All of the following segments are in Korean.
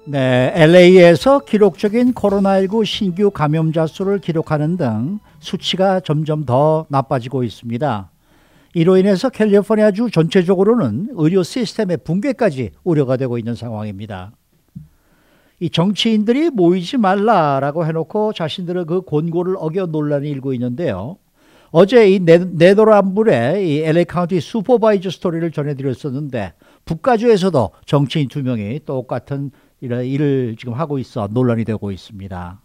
네, LA에서 기록적인 코로나19 신규 감염자 수를 기록하는 등 수치가 점점 더 나빠지고 있습니다. 이로 인해서 캘리포니아주 전체적으로는 의료 시스템의 붕괴까지 우려가 되고 있는 상황입니다. 이 정치인들이 모이지 말라라고 해놓고 자신들의 그 권고를 어겨 논란이 일고 있는데요. 어제 이 네덜란드의 이 LA 카운티 슈퍼바이저 스토리를 전해드렸었는데 북가주에서도 정치인 2명이 똑같은 일을 지금 하고 있어 논란이 되고 있습니다.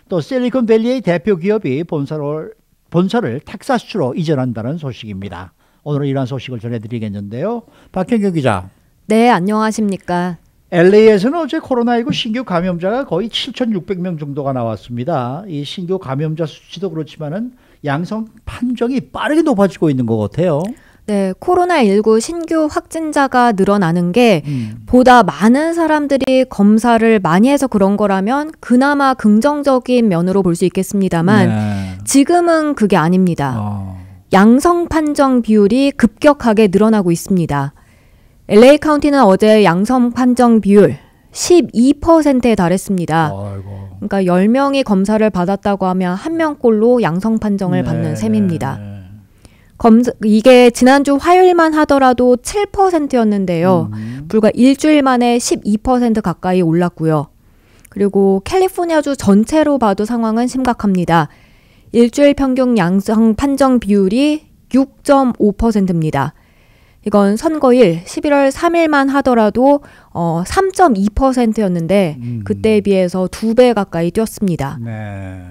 또 실리콘밸리의 대표 기업이 본사를 텍사스주로 이전한다는 소식입니다. 오늘은 이러한 소식을 전해드리겠는데요. 박현경 기자. 네, 안녕하십니까. LA에서는 어제 코로나19 신규 감염자가 거의 7,600명 정도가 나왔습니다. 이 신규 감염자 수치도 그렇지만은 양성 판정이 빠르게 높아지고 있는 것 같아요. 네, 코로나19 신규 확진자가 늘어나는 게 보다 많은 사람들이 검사를 많이 해서 그런 거라면 그나마 긍정적인 면으로 볼 수 있겠습니다만 네. 지금은 그게 아닙니다. 양성 판정 비율이 급격하게 늘어나고 있습니다. LA 카운티는 어제 양성 판정 비율 12%에 달했습니다. 아이고. 그러니까 10명이 검사를 받았다고 하면 1명꼴로 양성 판정을 받는 셈입니다. 이게 지난주 화요일만 하더라도 7%였는데요. 불과 일주일 만에 12% 가까이 올랐고요. 그리고 캘리포니아주 전체로 봐도 상황은 심각합니다. 일주일 평균 양성 판정 비율이 6.5%입니다. 이건 선거일 11월 3일만 하더라도 3.2%였는데 그때에 비해서 2배 가까이 뛰었습니다. 네.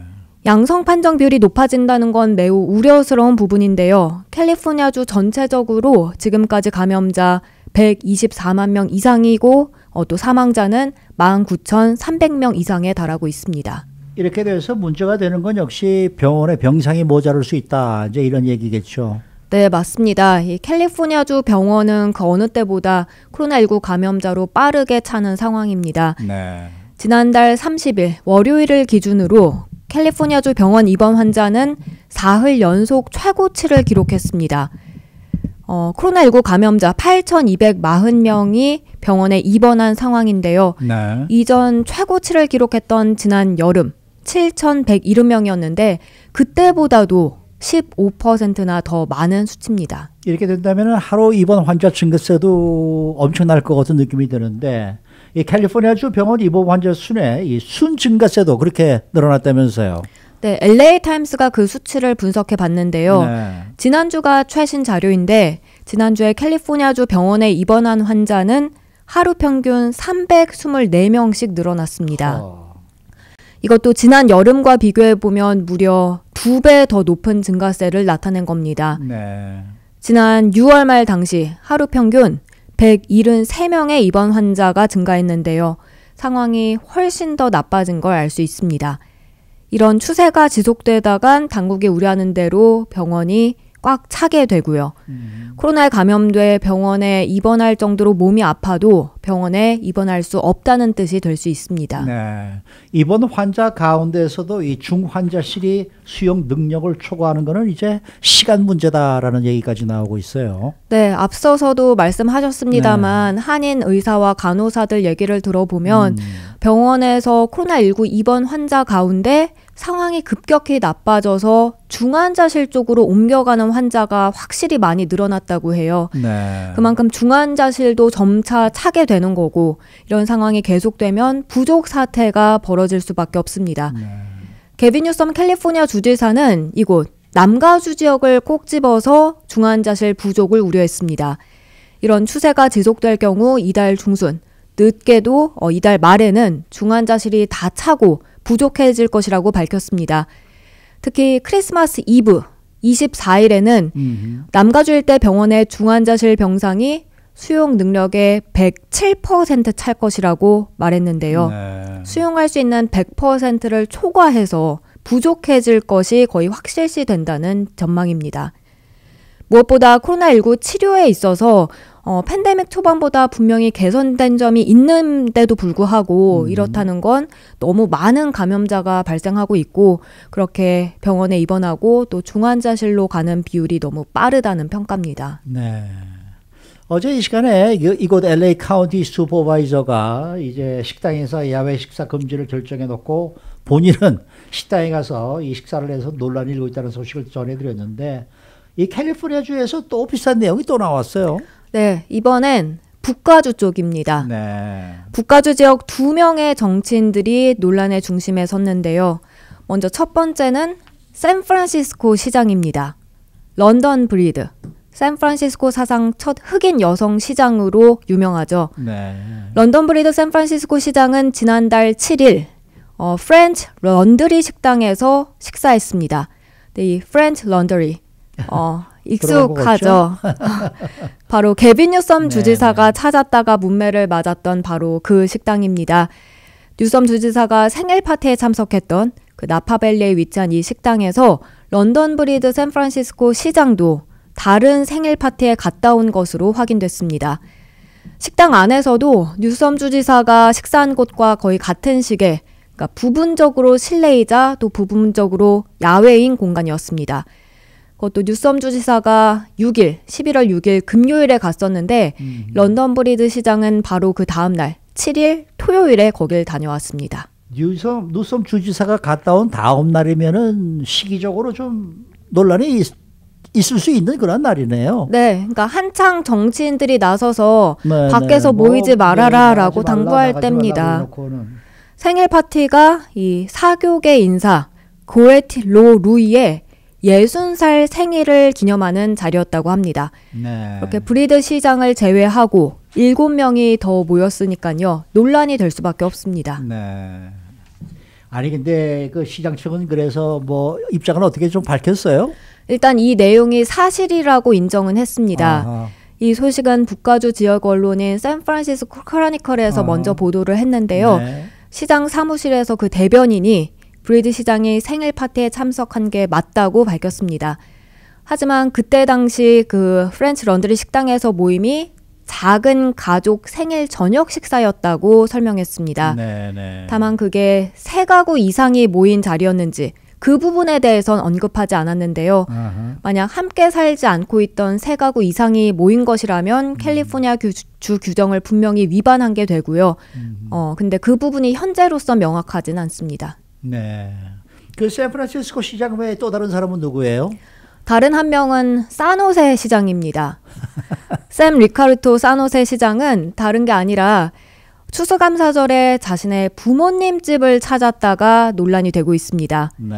양성 판정 비율이 높아진다는 건 매우 우려스러운 부분인데요. 캘리포니아주 전체적으로 지금까지 감염자 124만 명 이상이고 또 사망자는 19,300명 이상에 달하고 있습니다. 이렇게 돼서 문제가 되는 건 역시 병원에 병상이 모자랄 수 있다. 이제 이런 얘기겠죠. 네, 맞습니다. 이 캘리포니아주 병원은 그 어느 때보다 코로나19 감염자로 빠르게 차는 상황입니다. 네. 지난달 30일 월요일을 기준으로 캘리포니아주 병원 입원 환자는 4흘 연속 최고치를 기록했습니다. 코로나19 감염자 8,240명이 병원에 입원한 상황인데요. 네. 이전 최고치를 기록했던 지난 여름 7,170명이었는데 그때보다도 15%나 더 많은 수치입니다. 이렇게 된다면 하루 입원 환자 증가세도 엄청날 것 같은 느낌이 드는데 이 캘리포니아주 병원 입원 환자 순에 이 순 증가세도 그렇게 늘어났다면서요. 네, LA 타임스가 그 수치를 분석해 봤는데요. 네. 지난주가 최신 자료인데 지난주에 캘리포니아주 병원에 입원한 환자는 하루 평균 324명씩 늘어났습니다. 이것도 지난 여름과 비교해 보면 무려 2배 더 높은 증가세를 나타낸 겁니다. 네. 지난 6월 말 당시 하루 평균 173명의 입원 환자가 증가했는데요. 상황이 훨씬 더 나빠진 걸 알 수 있습니다. 이런 추세가 지속되다간 당국이 우려하는 대로 병원이 꽉 차게 되고요. 코로나에 감염돼 병원에 입원할 정도로 몸이 아파도 병원에 입원할 수 없다는 뜻이 될 수 있습니다. 네. 입원 환자 가운데서도 이 중환자실이 수용 능력을 초과하는 것은 이제 시간 문제다라는 얘기까지 나오고 있어요. 네, 앞서서도 말씀하셨습니다만 한인 의사와 간호사들 얘기를 들어보면 병원에서 코로나19 입원 환자 가운데 상황이 급격히 나빠져서 중환자실 쪽으로 옮겨가는 환자가 확실히 많이 늘어났다고 해요. 네. 그만큼 중환자실도 점차 차게 되는 거고 이런 상황이 계속되면 부족 사태가 벌어질 수밖에 없습니다. 게빈 뉴섬 캘리포니아 주지사는 이곳 남가주 지역을 꼭 집어서 중환자실 부족을 우려했습니다. 이런 추세가 지속될 경우 이달 중순, 늦게도 이달 말에는 중환자실이 다 차고 부족해질 것이라고 밝혔습니다. 특히 크리스마스 이브 24일에는 남가주 일대 병원의 중환자실 병상이 수용 능력의 107% 찰 것이라고 말했는데요. 네. 수용할 수 있는 100%를 초과해서 부족해질 것이 거의 확실시 된다는 전망입니다. 무엇보다 코로나19 치료에 있어서 팬데믹 초반보다 분명히 개선된 점이 있는데도 불구하고 이렇다는 건 너무 많은 감염자가 발생하고 있고 그렇게 병원에 입원하고 또 중환자실로 가는 비율이 너무 빠르다는 평가입니다. 네. 어제 이 시간에 이곳 LA 카운티 슈퍼바이저가 이제 식당에서 야외 식사 금지를 결정해 놓고 본인은 식당에 가서 이 식사를 해서 논란이 일고 있다는 소식을 전해드렸는데 이 캘리포니아주에서 또 비슷한 내용이 또 나왔어요. 네, 이번엔 북가주 쪽입니다. 네. 북가주 지역 2명의 정치인들이 논란의 중심에 섰는데요. 먼저 첫 번째는 샌프란시스코 시장입니다. 런던 브리드. 샌프란시스코 사상 첫 흑인 여성 시장으로 유명하죠. 네. 런던 브리드 샌프란시스코 시장은 지난달 7일 프렌치 런드리 식당에서 식사했습니다. 네, 이 프렌치 런드리 익숙하죠. 바로 개빈 뉴섬 주지사가 찾았다가 문매를 맞았던 바로 그 식당입니다. 뉴섬 주지사가 생일 파티에 참석했던 그 나파밸리에 위치한 이 식당에서 런던 브리드 샌프란시스코 시장도 다른 생일 파티에 갔다 온 것으로 확인됐습니다. 식당 안에서도 뉴섬 주지사가 식사한 곳과 거의 같은 시기에 그러니까 부분적으로 실내이자 또 부분적으로 야외인 공간이었습니다. 그것도 뉴섬 주지사가 11월 6일 금요일에 갔었는데 런던 브리드 시장은 바로 그 다음 날 7일 토요일에 거길 다녀왔습니다. 뉴섬 주지사가 갔다 온 다음 날이면은 시기적으로 좀 논란이 있을 수 있는 그런 날이네요. 네, 그러니까 한창 정치인들이 나서서 네, 밖에서 네. 모이지 말아라라고 나가지 당부할 말라, 때입니다. 나가지 생일 파티가 이 사교계 인사 고에티 로 루이의 60살 생일을 기념하는 자리였다고 합니다. 네. 이렇게 브리드 시장을 제외하고 7명이 더 모였으니까요. 논란이 될 수밖에 없습니다. 네. 아니 근데 그 시장 측은 그래서 뭐 입장은 어떻게 좀 밝혔어요? 일단 이 내용이 사실이라고 인정은 했습니다. 아하. 이 소식은 북가주 지역 언론인 샌프란시스코 크로니컬에서 먼저 보도를 했는데요. 네. 시장 사무실에서 그 대변인이 브리드 시장이 생일 파티에 참석한 게 맞다고 밝혔습니다. 하지만 그때 당시 그 프렌치 런드리 식당에서 모임이 작은 가족 생일 저녁 식사였다고 설명했습니다. 네. 다만 그게 3가구 이상이 모인 자리였는지 그 부분에 대해선 언급하지 않았는데요. 아하. 만약 함께 살지 않고 있던 3가구 이상이 모인 것이라면 캘리포니아 주 규정을 분명히 위반한 게 되고요. 근데 그 부분이 현재로서 명확하진 않습니다. 네. 그 샌프란시스코 시장 외에 또 다른 사람은 누구예요? 다른 한 명은 산호세 시장입니다. 샘 리카르토 산호세 시장은 다른 게 아니라 추수감사절에 자신의 부모님 집을 찾았다가 논란이 되고 있습니다. 네.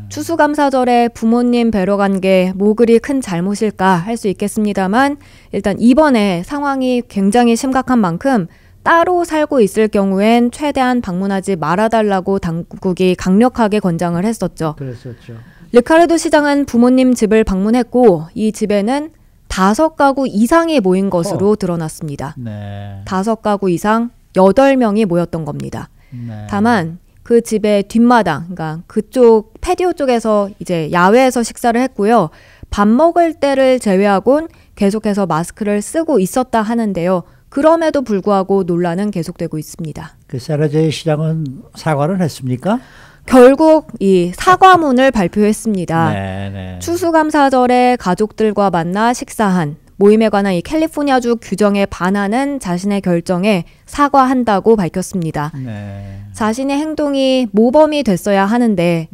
추수감사절에 부모님 뵈러 간 게 뭐 그리 큰 잘못일까 할 수 있겠습니다만 일단 이번에 상황이 굉장히 심각한 만큼 따로 살고 있을 경우엔 최대한 방문하지 말아달라고 당국이 강력하게 권장을 했었죠. 그랬었죠. 리카르도 시장은 부모님 집을 방문했고 이 집에는 5가구 이상이 모인 것으로 드러났습니다. 네. 5가구 이상 8명이 모였던 겁니다. 네. 다만 그 집의 뒷마당, 그러니까 그쪽 패디오 쪽에서 이제 야외에서 식사를 했고요. 밥 먹을 때를 제외하곤 계속해서 마스크를 쓰고 있었다 하는데요. 그럼에도 불구하고 논란은 계속되고 있습니다. 그 세라제이 시장은 사과를 했습니까? 결국 이 사과문을 발표했습니다. 네. 추수감사절에 가족들과 만나 식사한 모임에 관한 이 캘리포니아주 규정에 반하는 자신의 결정에 사과한다고 밝혔습니다. 네. 자신의 행동이 모범이 됐어야 하는데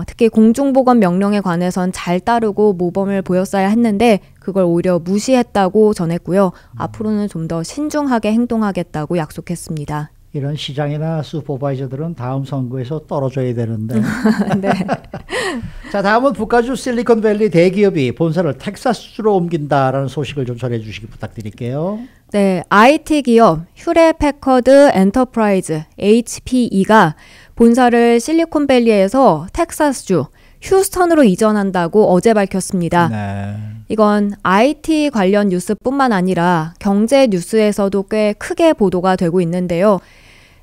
특히 공중보건 명령에 관해선 잘 따르고 모범을 보였어야 했는데 그걸 오히려 무시했다고 전했고요. 앞으로는 좀 더 신중하게 행동하겠다고 약속했습니다. 이런 시장이나 슈퍼바이저들은 다음 선거에서 떨어져야 되는데. 네. 자, 다음은 북가주 실리콘밸리 대기업이 본사를 텍사스주로 옮긴다라는 소식을 좀 전해 주시기 부탁드릴게요. 네, IT 기업 휴레패커드 엔터프라이즈 HPE가 본사를 실리콘밸리에서 텍사스주 휴스턴으로 이전한다고 어제 밝혔습니다. 네. 이건 IT 관련 뉴스뿐만 아니라 경제 뉴스에서도 꽤 크게 보도가 되고 있는데요.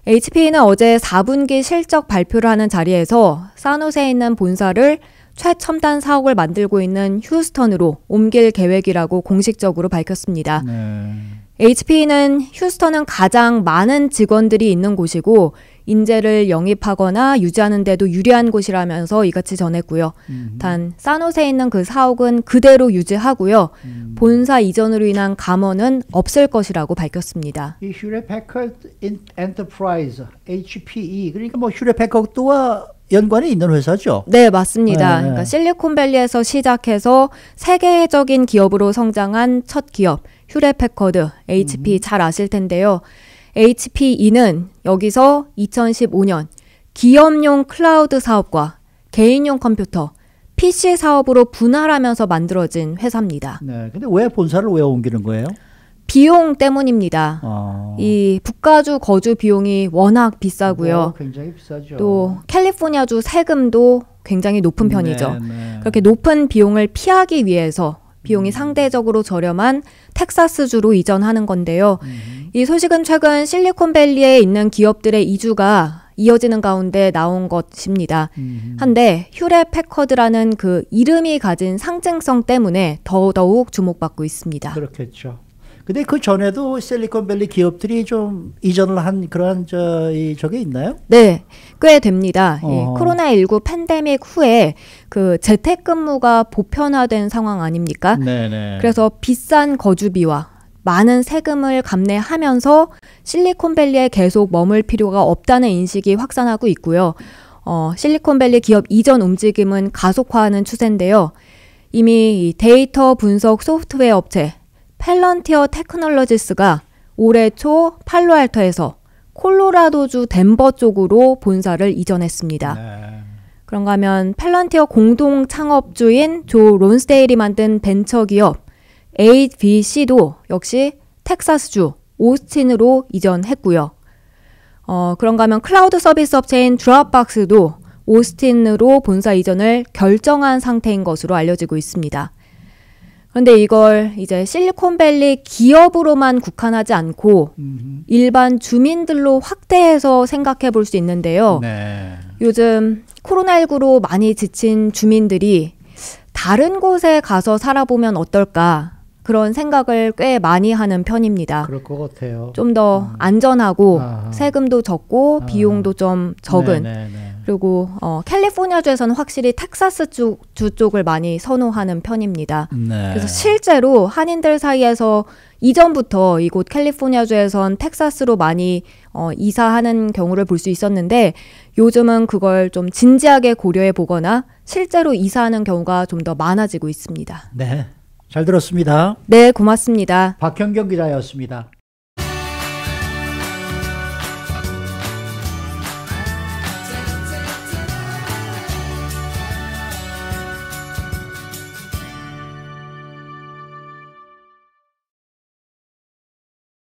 HP는 어제 4분기 실적 발표를 하는 자리에서 산호세에 있는 본사를 최첨단 사옥을 만들고 있는 휴스턴으로 옮길 계획이라고 공식적으로 밝혔습니다. 네. HP는 휴스턴은 가장 많은 직원들이 있는 곳이고 인재를 영입하거나 유지하는 데도 유리한 곳이라면서 이같이 전했고요. 단 산호세에 있는 그 사옥은 그대로 유지하고요. 본사 이전으로 인한 감원은 없을 것이라고 밝혔습니다. 이 휴렛 패커드 엔터프라이즈 HPE 그러니까 뭐 휴렛 패커드와 연관이 있는 회사죠? 네, 맞습니다. 그러니까 실리콘밸리에서 시작해서 세계적인 기업으로 성장한 첫 기업 휴렛 패커드 HP 잘 아실 텐데요. HPE는 여기서 2015년 기업용 클라우드 사업과 개인용 컴퓨터, PC 사업으로 분할하면서 만들어진 회사입니다. 네, 근데 왜 본사를 왜 옮기는 거예요? 비용 때문입니다. 이 북가주 거주 비용이 워낙 비싸고요. 굉장히 비싸죠. 또 캘리포니아주 세금도 굉장히 높은 편이죠. 네. 그렇게 높은 비용을 피하기 위해서 비용이 상대적으로 저렴한 텍사스주로 이전하는 건데요. 이 소식은 최근 실리콘밸리에 있는 기업들의 이주가 이어지는 가운데 나온 것입니다. 한데 휴렛 패커드라는 그 이름이 가진 상징성 때문에 더더욱 주목받고 있습니다. 그렇겠죠. 근데 그 전에도 실리콘밸리 기업들이 좀 이전을 한 그런 저게 있나요? 네, 꽤 됩니다. 이 코로나19 팬데믹 후에 그 재택근무가 보편화된 상황 아닙니까? 네네. 그래서 비싼 거주비와 많은 세금을 감내하면서 실리콘밸리에 계속 머물 필요가 없다는 인식이 확산하고 있고요. 실리콘밸리 기업 이전 움직임은 가속화하는 추세인데요. 이미 이 데이터 분석 소프트웨어 업체 펠런티어 테크놀로지스가 올해 초 팔로알토에서 콜로라도주 덴버 쪽으로 본사를 이전했습니다. 네. 그런가 하면 펠런티어 공동 창업주인 조 론스데일이 만든 벤처기업 AVC도 역시 텍사스주 오스틴으로 이전했고요. 그런가 하면 클라우드 서비스 업체인 드롭박스도 오스틴으로 본사 이전을 결정한 상태인 것으로 알려지고 있습니다. 그런데 이걸 이제 실리콘밸리 기업으로만 국한하지 않고 일반 주민들로 확대해서 생각해 볼 수 있는데요. 네. 요즘 코로나19로 많이 지친 주민들이 다른 곳에 가서 살아보면 어떨까 그런 생각을 꽤 많이 하는 편입니다. 그럴 것 같아요. 좀 더 안전하고 세금도 적고 비용도 좀 적은 네네네. 그리고 캘리포니아주에서는 확실히 텍사스 주 쪽을 많이 선호하는 편입니다. 네. 그래서 실제로 한인들 사이에서 이전부터 이곳 캘리포니아주에선 텍사스로 많이 이사하는 경우를 볼 수 있었는데 요즘은 그걸 좀 진지하게 고려해 보거나 실제로 이사하는 경우가 좀 더 많아지고 있습니다. 네. 잘 들었습니다. 네, 고맙습니다. 박현경 기자였습니다.